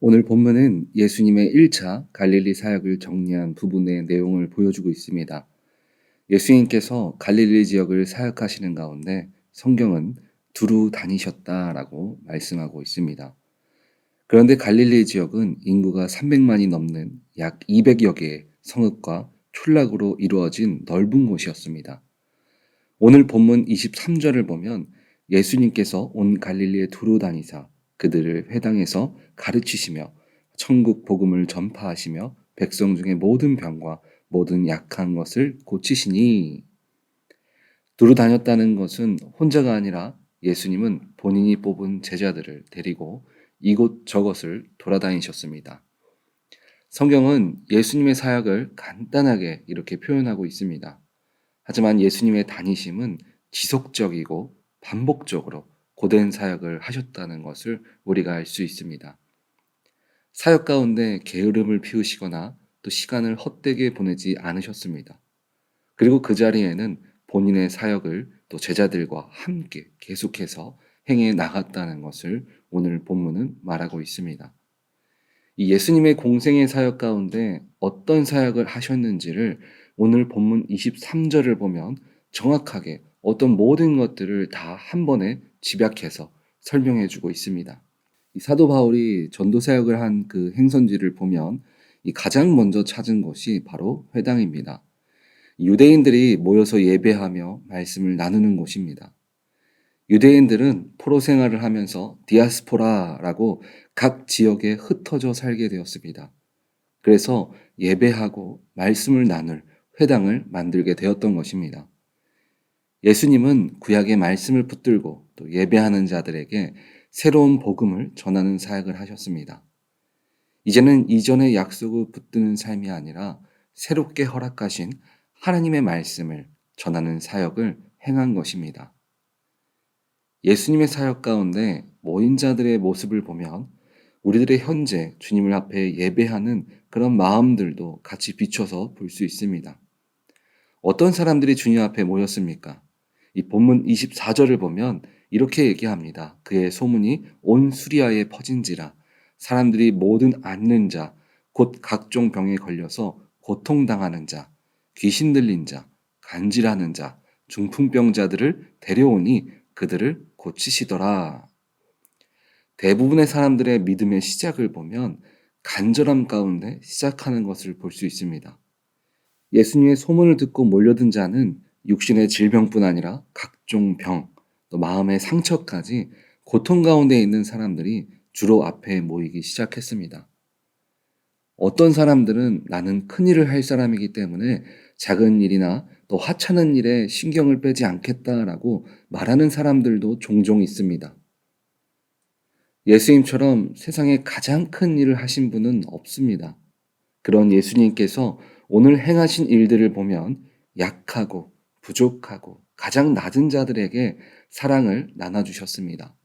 오늘 본문은 예수님의 1차 갈릴리 사역을 정리한 부분의 내용을 보여주고 있습니다. 예수님께서 갈릴리 지역을 사역하시는 가운데 성경은 두루 다니셨다라고 말씀하고 있습니다. 그런데 갈릴리 지역은 인구가 300만이 넘는 약 200여 개의 성읍과 촌락으로 이루어진 넓은 곳이었습니다. 오늘 본문 23절을 보면 예수님께서 온 갈릴리에 두루 다니사 그들을 회당에서 가르치시며 천국 복음을 전파하시며 백성 중에 모든 병과 모든 약한 것을 고치시니. 두루 다녔다는 것은 혼자가 아니라 예수님은 본인이 뽑은 제자들을 데리고 이곳 저곳을 돌아다니셨습니다. 성경은 예수님의 사역을 간단하게 이렇게 표현하고 있습니다. 하지만 예수님의 다니심은 지속적이고 반복적으로 고된 사역을 하셨다는 것을 우리가 알 수 있습니다. 사역 가운데 게으름을 피우시거나 또 시간을 헛되게 보내지 않으셨습니다. 그리고 그 자리에는 본인의 사역을 또 제자들과 함께 계속해서 행해 나갔다는 것을 오늘 본문은 말하고 있습니다. 이 예수님의 공생의 사역 가운데 어떤 사역을 하셨는지를 오늘 본문 23절을 보면 정확하게 어떤 모든 것들을 다 한 번에 집약해서 설명해 주고 있습니다. 이 사도 바울이 전도 사역을 한 그 행선지를 보면 이 가장 먼저 찾은 곳이 바로 회당입니다. 유대인들이 모여서 예배하며 말씀을 나누는 곳입니다. 유대인들은 포로 생활을 하면서 디아스포라라고 각 지역에 흩어져 살게 되었습니다. 그래서 예배하고 말씀을 나눌 회당을 만들게 되었던 것입니다. 예수님은 구약의 말씀을 붙들고 또 예배하는 자들에게 새로운 복음을 전하는 사역을 하셨습니다. 이제는 이전의 약속을 붙드는 삶이 아니라 새롭게 허락하신 하나님의 말씀을 전하는 사역을 행한 것입니다. 예수님의 사역 가운데 모인 자들의 모습을 보면 우리들의 현재 주님을 앞에 예배하는 그런 마음들도 같이 비춰서 볼 수 있습니다. 어떤 사람들이 주님 앞에 모였습니까? 이 본문 24절을 보면 이렇게 얘기합니다. 그의 소문이 온 수리아에 퍼진지라 사람들이 모든 앓는 자, 곧 각종 병에 걸려서 고통당하는 자, 귀신 들린 자, 간질하는 자, 중풍병자들을 데려오니 그들을 고치시더라. 대부분의 사람들의 믿음의 시작을 보면 간절함 가운데 시작하는 것을 볼 수 있습니다. 예수님의 소문을 듣고 몰려든 자는 육신의 질병뿐 아니라 각종 병, 또 마음의 상처까지 고통 가운데 있는 사람들이 주로 앞에 모이기 시작했습니다. 어떤 사람들은 나는 큰 일을 할 사람이기 때문에 작은 일이나 또 하찮은 일에 신경을 빼지 않겠다라고 말하는 사람들도 종종 있습니다. 예수님처럼 세상에 가장 큰 일을 하신 분은 없습니다. 그런 예수님께서 오늘 행하신 일들을 보면 약하고 부족하고 가장 낮은 자들에게 사랑을 나눠주셨습니다.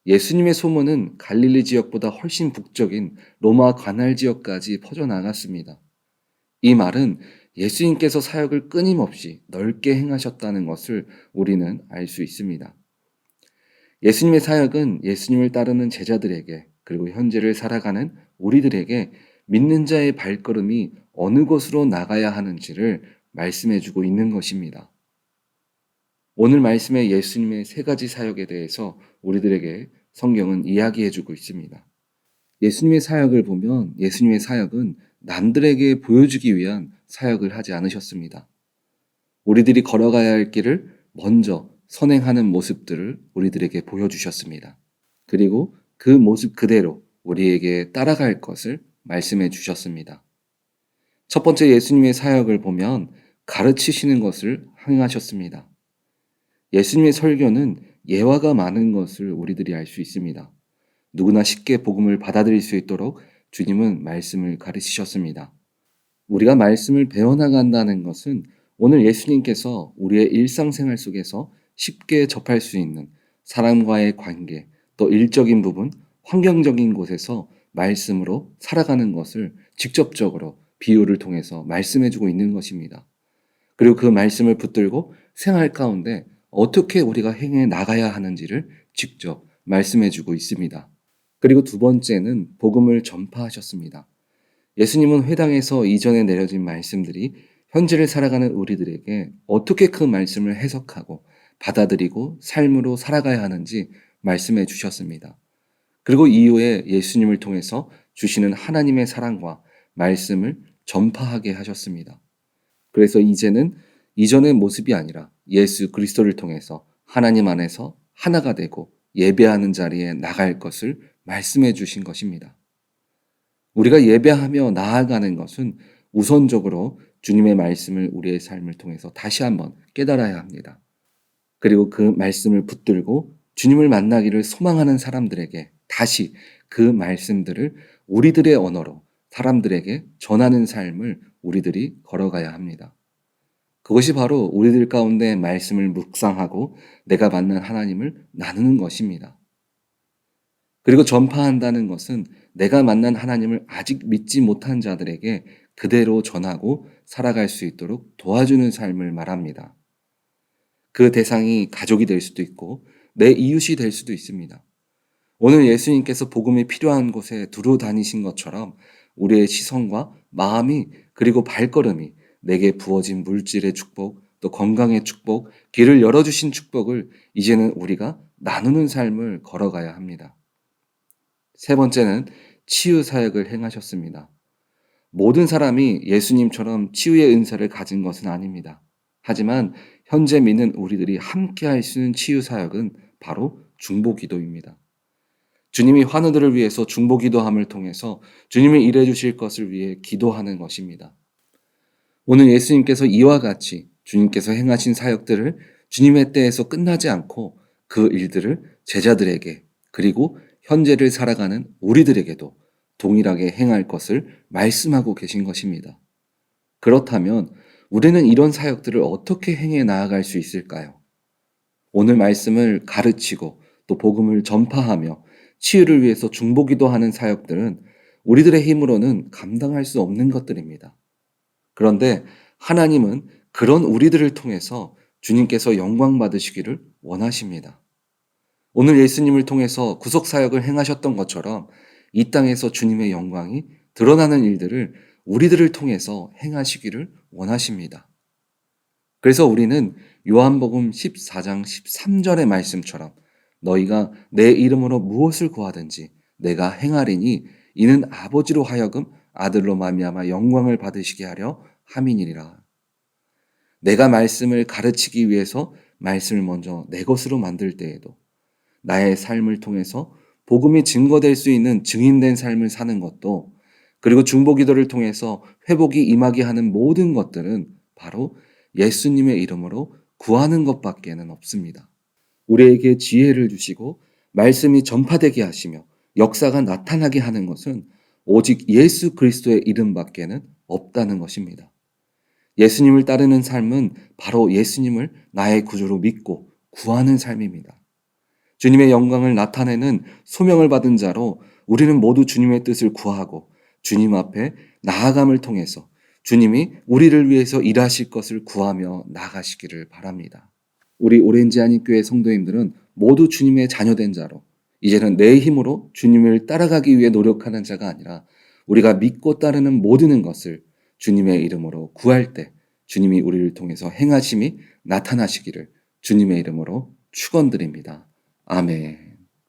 예수님의 소문은 갈릴리 지역보다 훨씬 북적인 로마 관할 지역까지 퍼져나갔습니다. 이 말은 예수님께서 사역을 끊임없이 넓게 행하셨다는 것을 우리는 알 수 있습니다. 예수님의 사역은 예수님을 따르는 제자들에게 그리고 현재를 살아가는 우리들에게 믿는 자의 발걸음이 어느 곳으로 나가야 하는지를 말씀해주고 있는 것입니다. 오늘 말씀의 예수님의 세 가지 사역에 대해서 우리들에게 성경은 이야기해주고 있습니다. 예수님의 사역을 보면 예수님의 사역은 남들에게 보여주기 위한 사역을 하지 않으셨습니다. 우리들이 걸어가야 할 길을 먼저 선행하는 모습들을 우리들에게 보여주셨습니다. 그리고 그 모습 그대로 우리에게 따라갈 것을 말씀해 주셨습니다. 첫 번째 예수님의 사역을 보면 가르치시는 것을 행하셨습니다. 예수님의 설교는 예화가 많은 것을 우리들이 알 수 있습니다. 누구나 쉽게 복음을 받아들일 수 있도록 주님은 말씀을 가르치셨습니다. 우리가 말씀을 배워나간다는 것은 오늘 예수님께서 우리의 일상생활 속에서 쉽게 접할 수 있는 사람과의 관계, 또 일적인 부분, 환경적인 곳에서 말씀으로 살아가는 것을 직접적으로 비유를 통해서 말씀해주고 있는 것입니다. 그리고 그 말씀을 붙들고 생활 가운데 어떻게 우리가 행해 나가야 하는지를 직접 말씀해주고 있습니다. 그리고 두 번째는 복음을 전파하셨습니다. 예수님은 회당에서 이전에 내려진 말씀들이 현재를 살아가는 우리들에게 어떻게 그 말씀을 해석하고 받아들이고 삶으로 살아가야 하는지 말씀해 주셨습니다. 그리고 이후에 예수님을 통해서 주시는 하나님의 사랑과 말씀을 전파하게 하셨습니다. 그래서 이제는 이전의 모습이 아니라 예수 그리스도를 통해서 하나님 안에서 하나가 되고 예배하는 자리에 나갈 것을 말씀해 주신 것입니다. 우리가 예배하며 나아가는 것은 우선적으로 주님의 말씀을 우리의 삶을 통해서 다시 한번 깨달아야 합니다. 그리고 그 말씀을 붙들고 주님을 만나기를 소망하는 사람들에게 다시 그 말씀들을 우리들의 언어로 사람들에게 전하는 삶을 우리들이 걸어가야 합니다. 그것이 바로 우리들 가운데 말씀을 묵상하고 내가 만난 하나님을 나누는 것입니다. 그리고 전파한다는 것은 내가 만난 하나님을 아직 믿지 못한 자들에게 그대로 전하고 살아갈 수 있도록 도와주는 삶을 말합니다. 그 대상이 가족이 될 수도 있고 내 이웃이 될 수도 있습니다. 오늘 예수님께서 복음이 필요한 곳에 두루 다니신 것처럼 우리의 시선과 마음이 그리고 발걸음이 내게 부어진 물질의 축복, 또 건강의 축복, 길을 열어주신 축복을 이제는 우리가 나누는 삶을 걸어가야 합니다. 세 번째는 치유 사역을 행하셨습니다. 모든 사람이 예수님처럼 치유의 은사를 가진 것은 아닙니다. 하지만 현재 믿는 우리들이 함께 할 수 있는 치유 사역은 바로 중보기도입니다. 주님이 환우들을 위해서 중보기도함을 통해서 주님이 일해 주실 것을 위해 기도하는 것입니다. 오늘 예수님께서 이와 같이 주님께서 행하신 사역들을 주님의 때에서 끝나지 않고 그 일들을 제자들에게 그리고 현재를 살아가는 우리들에게도 동일하게 행할 것을 말씀하고 계신 것입니다. 그렇다면 우리는 이런 사역들을 어떻게 행해 나아갈 수 있을까요? 오늘 말씀을 가르치고 또 복음을 전파하며 치유를 위해서 중보기도 하는 사역들은 우리들의 힘으로는 감당할 수 없는 것들입니다. 그런데 하나님은 그런 우리들을 통해서 주님께서 영광 받으시기를 원하십니다. 오늘 예수님을 통해서 구속사역을 행하셨던 것처럼 이 땅에서 주님의 영광이 드러나는 일들을 우리들을 통해서 행하시기를 원하십니다. 그래서 우리는 요한복음 14장 13절의 말씀처럼 너희가 내 이름으로 무엇을 구하든지 내가 행하리니 이는 아버지로 하여금 아들로 말미암아 영광을 받으시게 하려 함이니라. 내가 말씀을 가르치기 위해서 말씀을 먼저 내 것으로 만들 때에도 나의 삶을 통해서 복음이 증거될 수 있는 증인된 삶을 사는 것도 그리고 중보기도를 통해서 회복이 임하게 하는 모든 것들은 바로 예수님의 이름으로 구하는 것밖에는 없습니다. 우리에게 지혜를 주시고 말씀이 전파되게 하시며 역사가 나타나게 하는 것은 오직 예수 그리스도의 이름밖에는 없다는 것입니다. 예수님을 따르는 삶은 바로 예수님을 나의 구주로 믿고 구하는 삶입니다. 주님의 영광을 나타내는 소명을 받은 자로 우리는 모두 주님의 뜻을 구하고 주님 앞에 나아감을 통해서 주님이 우리를 위해서 일하실 것을 구하며 나아가시기를 바랍니다. 우리 오렌지 한인교회 성도님들은 모두 주님의 자녀된 자로 이제는 내 힘으로 주님을 따라가기 위해 노력하는 자가 아니라 우리가 믿고 따르는 모든 것을 주님의 이름으로 구할 때 주님이 우리를 통해서 행하심이 나타나시기를 주님의 이름으로 축원드립니다. 아멘.